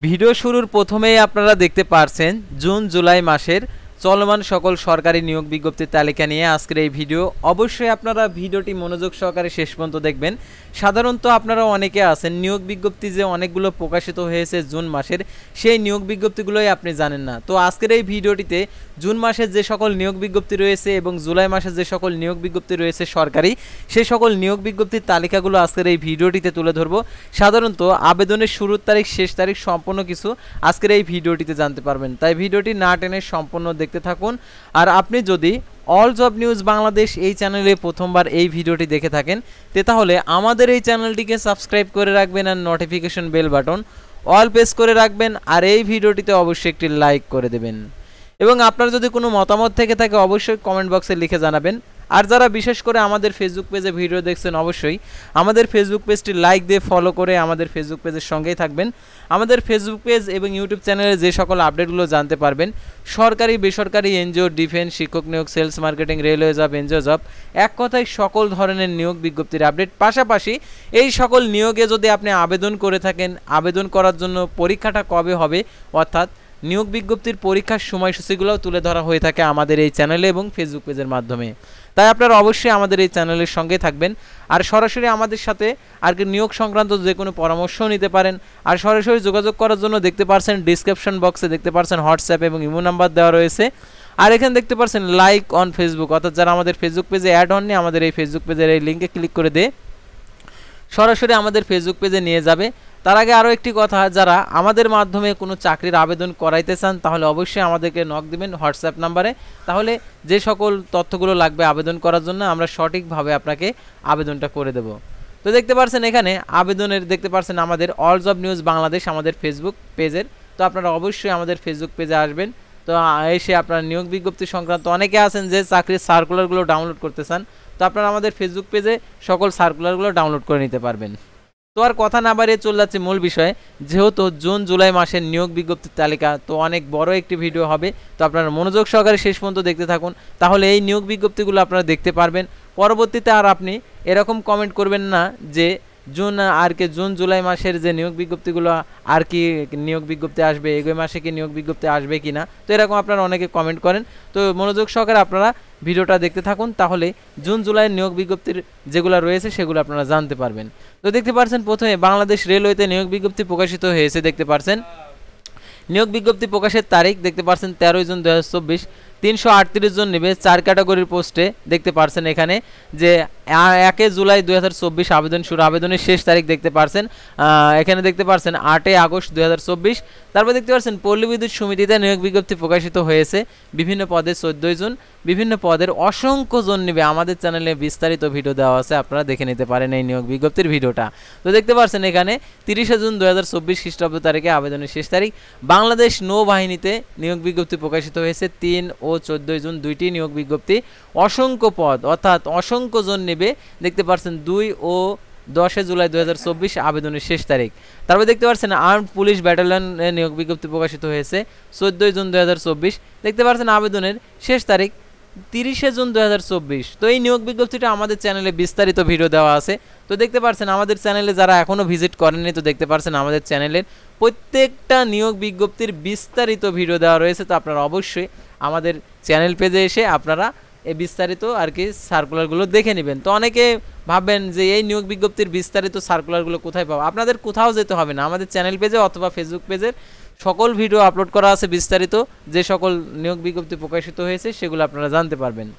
Video শুরুর প্রথমেই আপনারা দেখতে পারছেন জুন জুলাই মাসের চলমান সকল সরকারি নিয়োগ বিজ্ঞপ্তির তালিকা নিয়ে আজকের এই ভিডিও। অবশ্যই আপনারা ভিডিওটি মনোযোগ সহকারে শেষ পর্যন্ত দেখবেন। সাধারণত আপনারা অনেকে আছেন নিয়োগ বিজ্ঞপ্তি যে অনেকগুলো প্রকাশিত হয়েছে জুন মাসের, সেই নিয়োগ বিজ্ঞপ্তিগুলোই আপনি জানেন না। তো আজকের এই ভিডিওটিতে জুন মাসের যে সকল নিয়োগ বিজ্ঞপ্তি রয়েছে এবং জুলাই মাসের যে সকল নিয়োগ বিজ্ঞপ্তি রয়েছে সরকারি, সেই সকল নিয়োগ বিজ্ঞপ্তির তালিকাগুলো আজকের এই ভিডিওটিতে তুলে ধরবো। সাধারণত আবেদনের শুরুর তারিখ শেষ তারিখ সম্পূর্ণ কিছু আজকের এই ভিডিওটিতে জানতে পারবেন, তাই ভিডিওটি না টেনে সম্পূর্ণ দেখতে থাকুন। আর আপনি যদি অল জব নিউজ বাংলাদেশ এই চ্যানেলে প্রথমবার এই ভিডিওটি দেখে থাকেন তাহলে আমাদের এই চ্যানেলটিকে সাবস্ক্রাইব করে রাখবেন আর notification bell button all press করে রাখবেন, আর এই ভিডিওটিতে অবশ্যই একটি লাইক করে দেবেন। এবং আপনার যদি কোনো মতামত থেকে থাকে অবশ্যই কমেন্ট বক্সে লিখে জানাবেন। আর যারা বিশেষ করে আমাদের ফেসবুক পেজে ভিডিও দেখছেন অবশ্যই আমাদের ফেসবুক পেজটি লাইক দিয়ে ফলো করে আমাদের ফেসবুক পেজের সঙ্গেই থাকবেন। আমাদের ফেসবুক পেজ এবং ইউটিউব চ্যানেলে যে সকল আপডেটগুলো জানতে পারবেন, সরকারি বেসরকারি এনজিও, ডিফেন্স, শিক্ষক নিয়োগ, sales marketing, railway job, NGO job, এক কথায় সকল ধরনের নিয়োগ বিজ্ঞপ্তির আপডেট। পাশাপাশি এই সকল নিয়োগে যদি আপনি আবেদন করে থাকেন, আবেদন করার জন্য পরীক্ষাটা কবে হবে অর্থাৎ নিয়োগ বিজ্ঞপ্তির পরীক্ষার সময়সূচিগুলোও তুলে ধরা হয়ে থাকে আমাদের এই চ্যানেলে এবং ফেসবুক পেজের মাধ্যমে। তাই আপনারা অবশ্যই আমাদের এই চ্যানেলের সঙ্গে থাকবেন আর সরাসরি আমাদের সাথে আর কি নিয়োগ সংক্রান্ত যে কোনো পরামর্শও নিতে পারেন। আর সরাসরি যোগাযোগ করার জন্য দেখতে পারছেন ডিসক্রিপশন বক্সে দেখতে পারছেন হোয়াটসঅ্যাপ এবং ইমো নাম্বার দেওয়া রয়েছে। আর এখানে দেখতে পারছেন লাইক অন ফেসবুক, অর্থাৎ যারা আমাদের ফেসবুক পেজে অ্যাড হননি আমাদের এই ফেসবুক পেজের এই লিঙ্কে ক্লিক করে দিয়ে সরাসরি আমাদের ফেসবুক পেজে নিয়ে যাবে। তার আগে আরও একটি কথা, যারা আমাদের মাধ্যমে কোনো চাকরির আবেদন করাইতে চান তাহলে অবশ্যই আমাদেরকে নক দিবেন হোয়াটসঅ্যাপ নাম্বারে, তাহলে যে সকল তথ্যগুলো লাগবে আবেদন করার জন্য আমরা সঠিকভাবে আপনাকে আবেদনটা করে দেব। তো দেখতে পাচ্ছেন এখানে আবেদনের দেখতে পাচ্ছেন আমাদের অল জব নিউজ বাংলাদেশ আমাদের ফেসবুক পেজের। তো আপনারা অবশ্যই আমাদের ফেসবুক পেজে আসবেন। তো এসে আপনারা নিয়োগ বিজ্ঞপ্তি সংক্রান্ত অনেকে আছেন যে চাকরির সার্কুলারগুলো ডাউনলোড করতে চান, তো আপনারা আমাদের ফেসবুক পেজে সকল সার্কুলারগুলো ডাউনলোড করে নিতে পারবেন। তো আর কথা না বাড়িয়ে চলে যাচ্ছে মূল বিষয়ে। যেহেতু জুন জুলাই মাসের নিয়োগ বিজ্ঞপ্তির তালিকা তো অনেক বড় একটি ভিডিও হবে, তো আপনারা মনোযোগ সহকারে শেষ পর্যন্ত দেখতে থাকুন, তাহলে এই নিয়োগ বিজ্ঞপ্তিগুলো আপনারা দেখতে পারবেন। পরবর্তীতে আর আপনি এরকম কমেন্ট করবেন না যে জুন জুলাই মাসের যে নিয়োগ বিজ্ঞপ্তিগুলো আর কি নিয়োগ বিজ্ঞপ্তি আসবে, এগোয় মাসে কি নিয়োগ বিজ্ঞপ্তি আসবে কি না, তো এরকম আপনারা অনেকে কমেন্ট করেন। তো মনোযোগ সহকারে আপনারা ভিডিওটা দেখতে থাকুন, তাহলে জুন জুলাইয়ের নিয়োগ বিজ্ঞপ্তির যেগুলো রয়েছে সেগুলো আপনারা জানতে পারবেন। তো দেখতে পাচ্ছেন প্রথমে বাংলাদেশ রেলওয়েতে নিয়োগ বিজ্ঞপ্তি প্রকাশিত হয়েছে। দেখতে পাচ্ছেন নিয়োগ বিজ্ঞপ্তি প্রকাশের তারিখ দেখতে পাচ্ছেন 13 জুন 2024। 338 জন নেবে 4 ক্যাটাগরির পোস্টে। দেখতে পাচ্ছেন এখানে যে 1 জুলাই 2024 আবেদন শুরু, আবেদনের শেষ তারিখ দেখতে পাচ্ছেন এখানে দেখতে পাচ্ছেন 8 আগস্ট 2024। তারপর দেখতে পাচ্ছেন পল্লী বিদ্যুৎ সমিতিতে নিয়োগ বিজ্ঞপ্তি প্রকাশিত হয়েছে বিভিন্ন পদে 14 জন, বিভিন্ন পদের অসংখ্য জন নেবে। আমাদের চ্যানেলে বিস্তারিত ভিডিও দেওয়া আছে, আপনারা দেখে নিতে পারেন এই নিয়োগ বিজ্ঞপ্তির ভিডিওটা। তো দেখতে পাচ্ছেন এখানে 30 জুন 2024 খ্রিস্টাব্দ তারিখে আবেদনের শেষ তারিখ। বাংলাদেশ নৌবাহিনীতে নিয়োগ বিজ্ঞপ্তি প্রকাশিত হয়েছে 3 ও 14 জুন, দুইটি নিয়োগ বিজ্ঞপ্তি। অসংখ্য পদ অর্থাৎ অসংখ্য জন নেবে। দেখতে পাচ্ছেন 2 ও 10 জুলাই 2024 আবেদনের শেষ তারিখ। তারপর দেখতে পাচ্ছেন আর্মড পুলিশ ব্যাটালিয়নে নিয়োগ বিজ্ঞপ্তি প্রকাশিত হয়েছে 14 জুন 2024। দেখতে পাচ্ছেন আবেদনের শেষ তারিখ 30 জুন 2024। তো এই নিয়োগ বিজ্ঞপ্তিটা আমাদের চ্যানেলে বিস্তারিত ভিডিও দেওয়া আছে। তো দেখতে পাচ্ছেন আমাদের চ্যানেলে যারা এখনও ভিজিট করেননি, তো দেখতে পাচ্ছেন আমাদের চ্যানেলের প্রত্যেকটা নিয়োগ বিজ্ঞপ্তির বিস্তারিত ভিডিও দেওয়া রয়েছে। তো আপনারা অবশ্যই আমাদের চ্যানেল পেজে এসে আপনারা এই বিস্তারিত আর কি সার্কুলারগুলো দেখে নেবেন। তো অনেকে ভাববেন যে এই নিয়োগ বিজ্ঞপ্তির বিস্তারিত সার্কুলারগুলো কোথায় পাবো, আপনাদের কোথাও যেতে হবে না, আমাদের চ্যানেল পেজে অথবা ফেসবুক পেজের সকল ভিডিও আপলোড করা আছে বিস্তারিত, যে সকল নিয়োগ বিজ্ঞপ্তি প্রকাশিত হয়েছে সেগুলো আপনারা জানতে পারবেন।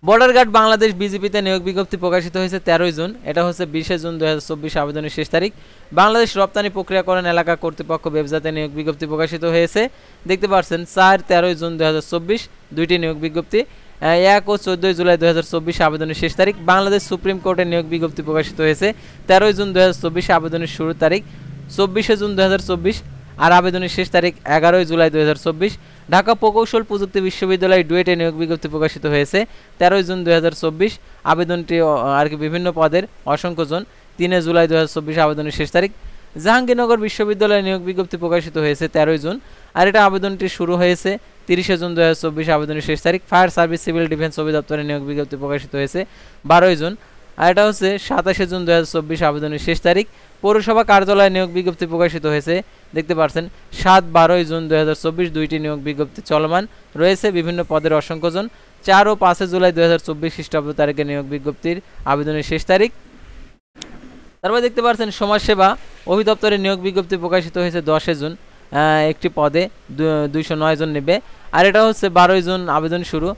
বর্ডার গার্ড বাংলাদেশ বিজিপিতে নিয়োগ বিজ্ঞপ্তি প্রকাশিত হয়েছে 13 জুন, এটা হচ্ছে 20 জুন 2024 আবেদনের শেষ তারিখ। বাংলাদেশ রপ্তানি প্রক্রিয়াকরণ এলাকা কর্তৃপক্ষ ব্যবসাতে নিয়োগ বিজ্ঞপ্তি প্রকাশিত হয়েছে। দেখতে পাচ্ছেন 4-13 জুন 2024 দুইটি নিয়োগ বিজ্ঞপ্তি। 1 ও 14 জুলাই 2024 আবেদনের শেষ তারিখ। বাংলাদেশ সুপ্রিম কোর্টের নিয়োগ বিজ্ঞপ্তি প্রকাশিত হয়েছে 13 জুন 2024 আবেদনের শুরুর তারিখ 24 জুন 2024 আর আবেদনের শেষ তারিখ 11 জুলাই 2024। ঢাকা প্রকৌশল প্রযুক্তি বিশ্ববিদ্যালয় ডুয়েটে নিয়োগ বিজ্ঞপ্তি প্রকাশিত হয়েছে 13 জুন 2024 আবেদনটি আর কি বিভিন্ন পদের অসংখ্য জন। 3 জুলাই 2024 আবেদনের শেষ তারিখ। জাহাঙ্গীরনগর বিশ্ববিদ্যালয়ে নিয়োগ বিজ্ঞপ্তি প্রকাশিত হয়েছে 13 জুন আর এটা আবেদনটি শুরু হয়েছে 30 জুন 2024 আবেদনের শেষ তারিখ। ফায়ার সার্ভিস সিভিল ডিফেন্স অধিদপ্তরে নিয়োগ বিজ্ঞপ্তি প্রকাশিত হয়েছে 12 জুন আর এটা হচ্ছে 27 জুন 2024 আবেদনের শেষ তারিখ। পৌরসভা কার্যালয়ে নিয়োগ বিজ্ঞপ্তি প্রকাশিত হয়েছে, দেখতে পাচ্ছেন ৭-১২ জুন ২০২৪ দুইটি নিয়োগ বিজ্ঞপ্তি চলমান রয়েছে বিভিন্ন পদের অসংখ্যজন। ৪ ও ৫ জুলাই ২০২৪ খ্রিস্টাব্দ তারিখে নিয়োগ বিজ্ঞপ্তির আবেদনের শেষ তারিখ। তারপর দেখতে পাচ্ছেন সমাজসেবা অধিদপ্তরের নিয়োগ বিজ্ঞপ্তি প্রকাশিত হয়েছে ১০ জুন, একটি পদে ২০৯ জন নেবে। আর এটা হচ্ছে ১২ জুন আবেদন শুরু,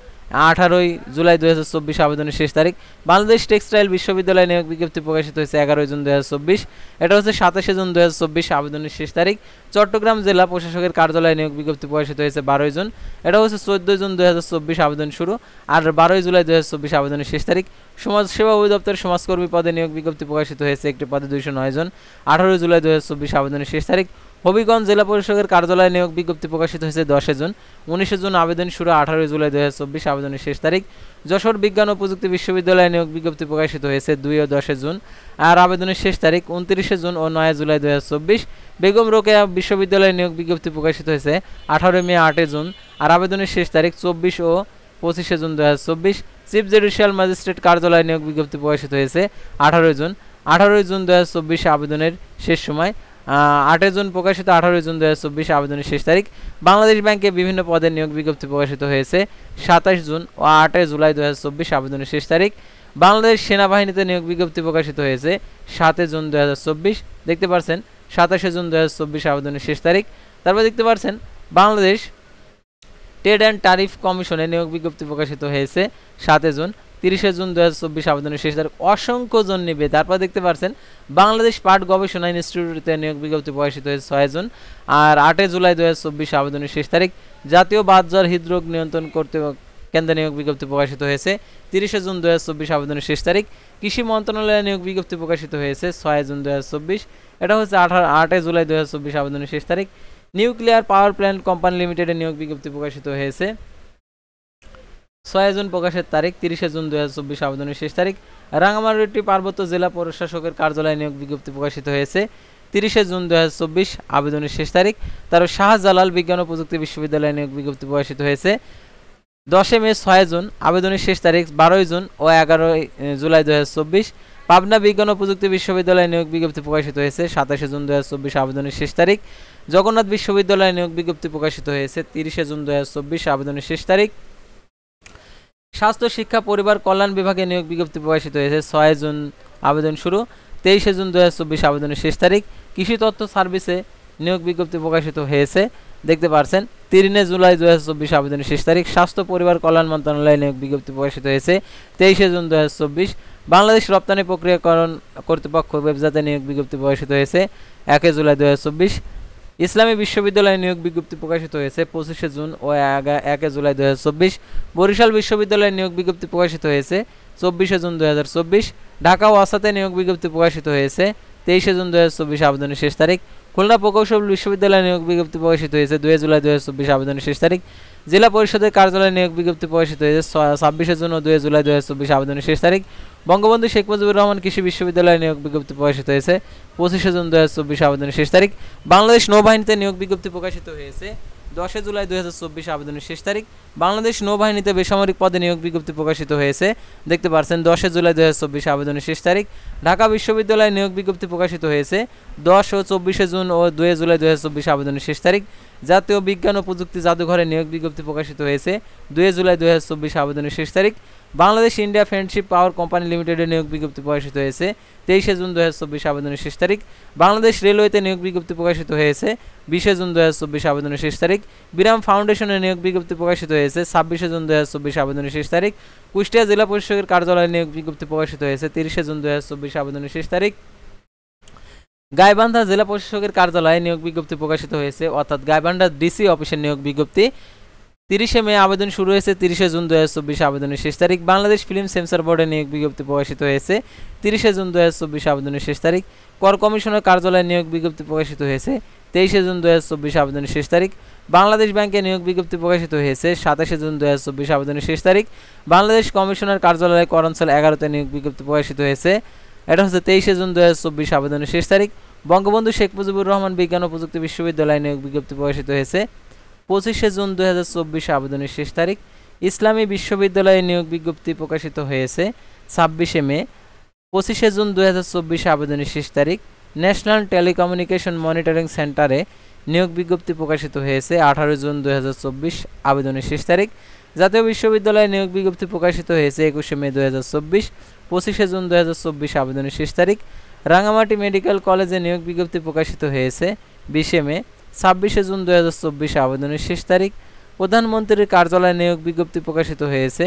১৮ জুলাই ২০২৪ আবেদনের শেষ তারিখ। বাংলাদেশ টেক্সটাইল বিশ্ববিদ্যালয়ে নিয়োগ বিজ্ঞপ্তি প্রকাশিত হয়েছে ১১ জুন ২০২৪, এটা হচ্ছে ২৭ জুন ২০২৪ আবেদনের শেষ তারিখ। চট্টগ্রাম জেলা প্রশাসকের কার্যালয়ে নিয়োগ বিজ্ঞপ্তি প্রকাশিত হয়েছে ১২ জুন, এটা হচ্ছে ১৪ জুন ২০২৪ আবেদন শুরু, আর ১২ জুলাই ২০২৪ আবেদনের শেষ তারিখ। সমাজসেবা অধিদপ্তরের সমাজকর্মী পদে নিয়োগ বিজ্ঞপ্তি প্রকাশিত হয়েছে একটি পদে ২০৯ জন, ১৮ জুলাই ২০২৪ আবেদনের শেষ তারিখ। হবিগঞ্জ জেলা পরিষদের কার্যালয়ে নিয়োগ বিজ্ঞপ্তি প্রকাশিত হয়েছে ১০ জুন, ১৯ জুন আবেদন শুরু, ১৮ জুলাই ২০২৪ আবেদনের শেষ তারিখ। যশোর বিজ্ঞান ও প্রযুক্তি বিশ্ববিদ্যালয়ে নিয়োগ বিজ্ঞপ্তি প্রকাশিত হয়েছে ২ ও ১০ জুন, আর আবেদনের শেষ তারিখ ২৯ জুন ও ৯ জুলাই ২০২৪। বেগম রোকেয়া বিশ্ববিদ্যালয়ে নিয়োগ বিজ্ঞপ্তি প্রকাশিত হয়েছে ১৮ মে ৮ জুন, আর আবেদনের শেষ তারিখ ২৪ ও ২৫ জুন ২০২৪। চিফ জুডিশিয়াল ম্যাজিস্ট্রেট কার্যালয়ে নিয়োগ বিজ্ঞপ্তি প্রকাশিত হয়েছে ১৮ জুন, ১৮ জুন ২০২৪ আবেদনের শেষ সময়, ৮ জুন প্রকাশিত, ১৮ জুন ২০২৪ আবেদনের শেষ তারিখ। বাংলাদেশ ব্যাংকে বিভিন্ন পদে নিয়োগ বিজ্ঞপ্তি প্রকাশিত হয়েছে ২৭ জুন ও ৮ জুলাই ২০২৪ আবেদনের শেষ তারিখ। বাংলাদেশ সেনাবাহিনীতে নিয়োগ বিজ্ঞপ্তি প্রকাশিত হয়েছে ৭ জুন ২০২৪, দেখতে পাচ্ছেন ২৭ জুন ২০২৪ আবেদনের শেষ তারিখ। তারপর দেখতে পাচ্ছেন বাংলাদেশ ট্রেড অ্যান্ড ট্যারিফ কমিশনে নিয়োগ বিজ্ঞপ্তি প্রকাশিত হয়েছে ৭ জুন, ৩০ জুন ২০২৪ আবেদনের শেষ তারিখ। অসংখ্য জন নিবে। তারপর দেখতে পাচ্ছেন বাংলাদেশ পাট গবেষণা ইনস্টিটিউটে নিয়োগ বিজ্ঞপ্তি প্রকাশিত হয়েছে ৬ জুন, আর ৮ জুলাই ২০২৪ আবেদনের শেষ তারিখ। জাতীয় বাতজ্বর হৃদরোগ নিয়ন্ত্রণ করতে কেন্দ্রে নিয়োগ বিজ্ঞপ্তি প্রকাশিত হয়েছে ৩০ জুন ২০২৪ আবেদনের শেষ তারিখ। কৃষি মন্ত্রণালয়ে নিয়োগ বিজ্ঞপ্তি প্রকাশিত হয়েছে ৬ জুন ২০২৪, এটা হচ্ছে ৮ জুলাই ২০২৪ আবেদনের শেষ তারিখ। নিউক্লিয়ার পাওয়ার প্ল্যান্ট কোম্পানি লিমিটেডে নিয়োগ বিজ্ঞপ্তি প্রকাশিত হয়েছে ৬ জুন, প্রকাশের তারিখ ৩০ জুন ২০২৪ আবেদনের শেষ তারিখ। রাঙ্গামাটি পার্বত্য জেলা প্রশাসকের কার্যালয়ে নিয়োগ বিজ্ঞপ্তি প্রকাশিত হয়েছে ৩০ জুন ২০২৪ আবেদনের শেষ তারিখ। তারপর শাহজালাল বিজ্ঞান ও প্রযুক্তি বিশ্ববিদ্যালয়ে নিয়োগ বিজ্ঞপ্তি প্রকাশিত হয়েছে ১০ মে ৬ জুন, আবেদনের শেষ তারিখ ১২ জুন ও ১১ জুলাই ২০২৪। পাবনা বিজ্ঞান ও প্রযুক্তি বিশ্ববিদ্যালয়ে নিয়োগ বিজ্ঞপ্তি প্রকাশিত হয়েছে ২৭ জুন ২০২৪ আবেদনের শেষ তারিখ। জগন্নাথ বিশ্ববিদ্যালয়ে নিয়োগ বিজ্ঞপ্তি প্রকাশিত হয়েছে ৩০ জুন ২০২৪ আবেদনের শেষ তারিখ। স্বাস্থ্য শিক্ষা পরিবার কল্যাণ বিভাগে নিয়োগ বিজ্ঞপ্তি প্রকাশিত হয়েছে ৬ জুন, আবেদন শুরু ২৩ জুন ২০২৪ আবেদনের শেষ তারিখ। কৃষি তথ্য সার্ভিসে নিয়োগ বিজ্ঞপ্তি প্রকাশিত হয়েছে, দেখতে পাচ্ছেন ৩ জুলাই ২০২৪ আবেদনের শেষ তারিখ। স্বাস্থ্য পরিবার কল্যাণ মন্ত্রণালয়ে নিয়োগ বিজ্ঞপ্তি প্রকাশিত হয়েছে ২৩ জুন ২০২৪। বাংলাদেশ রপ্তানি প্রক্রিয়াকরণ কর্তৃপক্ষ ওয়েবসাইটে নিয়োগ বিজ্ঞপ্তি প্রকাশিত হয়েছে ১ জুলাই ২০২৪। ইসলামী বিশ্ববিদ্যালয়ে নিয়োগ বিজ্ঞপ্তি প্রকাশিত হয়েছে ২৫ জুন ও ১ জুলাই ২০২৪। বরিশাল বিশ্ববিদ্যালয়ে নিয়োগ বিজ্ঞপ্তি প্রকাশিত হয়েছে ২৪ জুন ২০২৪। ঢাকা ওয়াসাতে নিয়োগ বিজ্ঞপ্তি প্রকাশিত হয়েছে ২৩ জুন ২০২৪ আবেদনের শেষ তারিখ। খুলনা প্রকৌশল বিশ্ববিদ্যালয়ে নিয়োগ বিজ্ঞপ্তি প্রকাশিত হয়েছে ২ জুলাই ২০২৪ আবেদনের শেষ তারিখ। জেলা পরিষদের কার্যালয়ে নিয়োগ বিজ্ঞপ্তি প্রকাশিত হয়েছে ২৬ জুন ও ২ জুলাই ২০২৪ আবেদনের শেষ তারিখ। বঙ্গবন্ধু শেখ মুজিবুর রহমান কৃষি বিশ্ববিদ্যালয়ে নিয়োগ বিজ্ঞপ্তি প্রকাশিত হয়েছে ২৫ জুন ২০২৪ আবেদনের শেষ তারিখ। বাংলাদেশ নৌবাহিনীতে নিয়োগ বিজ্ঞপ্তি প্রকাশিত হয়েছে ১০ জুলাই ২০২৪ আবেদনের শেষ তারিখ। বাংলাদেশ নৌবাহিনীতে বেসামরিক পদে নিয়োগ বিজ্ঞপ্তি প্রকাশিত হয়েছে, দেখতে পাচ্ছেন ১০ জুলাই ২০২৪ আবেদনের শেষ তারিখ। ঢাকা বিশ্ববিদ্যালয়ে নিয়োগ বিজ্ঞপ্তি প্রকাশিত হয়েছে ১০ ও ২৪ জুন ও ২ জুলাই ২০২৪ আবেদনের শেষ তারিখ। জাতীয় বিজ্ঞান ও প্রযুক্তি জাদুঘরে নিয়োগ বিজ্ঞপ্তি প্রকাশিত হয়েছে ২ জুলাই ২০২৪ আবেদনের শেষ তারিখ। Bangladesh India friendship power company লিমিটেডে নিয়োগ বিজ্ঞপ্তি প্রকাশিত হয়েছে ২৩ জুন ২০২৪ আবেদনের শেষ তারিখ। বাংলাদেশ রেলওয়েতে নিয়োগ বিজ্ঞপ্তি প্রকাশিত হয়েছে ২০ জুন ২০২৪ আবেদনের শেষ তারিখ। বিরাম ফাউন্ডেশনে নিয়োগ বিজ্ঞপ্তি প্রকাশিত হয়েছে ২৬ জুন ২০২৪ আবেদনের শেষ তারিখ। কুষ্টিয়া জেলা পরিষদের কার্যালয়ে নিয়োগ বিজ্ঞপ্তি প্রকাশিত হয়েছে ৩০ জুন ২০২৪ আবেদনের শেষ তারিখ। গাইবান্ধা জেলা প্রশাসকের কার্যালয়ে নিয়োগ বিজ্ঞপ্তি প্রকাশিত হয়েছে, অর্থাৎ গাইবান্ধা ডিসি অফিসের নিয়োগ বিজ্ঞপ্তি ৩০ মে আবেদন শুরু হয়েছে ৩০ জুন ২০২৪ আবেদনের শেষ তারিখ। বাংলাদেশ ফিল্ম সেন্সর বোর্ডে নিয়োগ বিজ্ঞপ্তি প্রকাশিত হয়েছে ৩০ জুন ২০২৪ আবেদনের শেষ তারিখ। কর কমিশনের কার্যালয়ে নিয়োগ বিজ্ঞপ্তি প্রকাশিত হয়েছে ২৩ জুন ২০২৪ আবেদনের শেষ তারিখ। বাংলাদেশ ব্যাংকে নিয়োগ বিজ্ঞপ্তি প্রকাশিত হয়েছে ২৭ জুন ২০২৪ আবেদনের শেষ তারিখ। বাংলাদেশ কমিশনার কার্যালয়ে কর অঞ্চল ১১তে নিয়োগ বিজ্ঞপ্তি প্রকাশিত হয়েছে, এটা হচ্ছে ২৩ জুন ২০২৪ আবেদনের শেষ তারিখ। বঙ্গবন্ধু শেখ মুজিবুর রহমান বিজ্ঞান ও প্রযুক্তি বিশ্ববিদ্যালয়ে নিয়োগ বিজ্ঞপ্তি প্রকাশিত হয়েছে ২৫ জুন ২০২৪ আবেদনের শেষ তারিখ। ইসলামী বিশ্ববিদ্যালয়ে নিয়োগ বিজ্ঞপ্তি প্রকাশিত হয়েছে ২৬ মে। ২৫ জুন ২০২৪ আবেদনের শেষ তারিখ। ন্যাশনাল টেলিকমিউনিকেশন মনিটরিং সেন্টারে নিয়োগ বিজ্ঞপ্তি প্রকাশিত হয়েছে 18 জুন 2024 আবেদনের শেষ তারিখ। জাতীয় বিশ্ববিদ্যালয়ে নিয়োগ বিজ্ঞপ্তি প্রকাশিত হয়েছে 21 মে 2024, 25 জুন 2024 আবেদনের শেষ তারিখ। রাঙামাটি মেডিকেল কলেজে নিয়োগ বিজ্ঞপ্তি প্রকাশিত হয়েছে 20 মে, 26 জুন 2024 আবেদনের শেষ তারিখ। প্রধানমন্ত্রীর কার্যালয়ে নিয়োগ বিজ্ঞপ্তি প্রকাশিত হয়েছে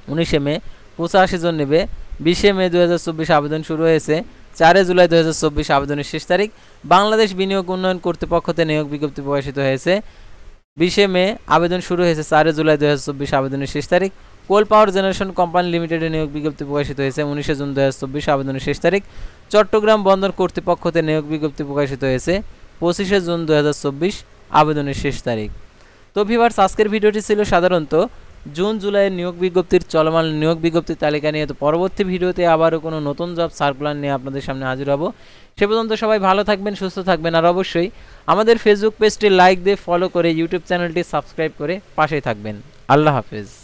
19 মে, 85 জন নেবে। 20 মে 2024 আবেদন শুরু হয়েছে, 4 জুলাই 2024 আবেদনের শেষ তারিখ। বাংলাদেশ বিনিয়োগ উন্নয়ন কর্তৃপক্ষতে নিয়োগ বিজ্ঞপ্তি প্রকাশিত হয়েছে 20 মে, আবেদন শুরু হয়েছে 4 জুলাই 2024 আবেদনের শেষ তারিখ। কোল পাওয়ার জেনারেশন কোম্পানি লিমিটেডে নিয়োগ বিজ্ঞপ্তি প্রকাশিত হয়েছে 19 জুন 2024 আবেদনের শেষ তারিখ। চট্টগ্রাম বন্দর কর্তৃপক্ষতে নিয়োগ বিজ্ঞপ্তি প্রকাশিত হয়েছে 25 জুন 2024 আবেদনের শেষ তারিখ। তো ভিউয়ার্স, আজকের ভিডিওটি ছিল সাধারণত জুন জুলাইয়ের নিয়োগ বিজ্ঞপ্তির চলমান নিয়োগ বিজ্ঞপ্তির তালিকা নিয়ে। তো পরবর্তী ভিডিওতে আবারও কোনো নতুন জব সার্কুলার নিয়ে আপনাদের সামনে হাজির হব। সে পর্যন্ত সবাই ভালো থাকবেন, সুস্থ থাকবেন, আর অবশ্যই আমাদের ফেসবুক পেজটি লাইক দিয়ে ফলো করে ইউটিউব চ্যানেলটি সাবস্ক্রাইব করে পাশেই থাকবেন। আল্লাহ হাফেজ।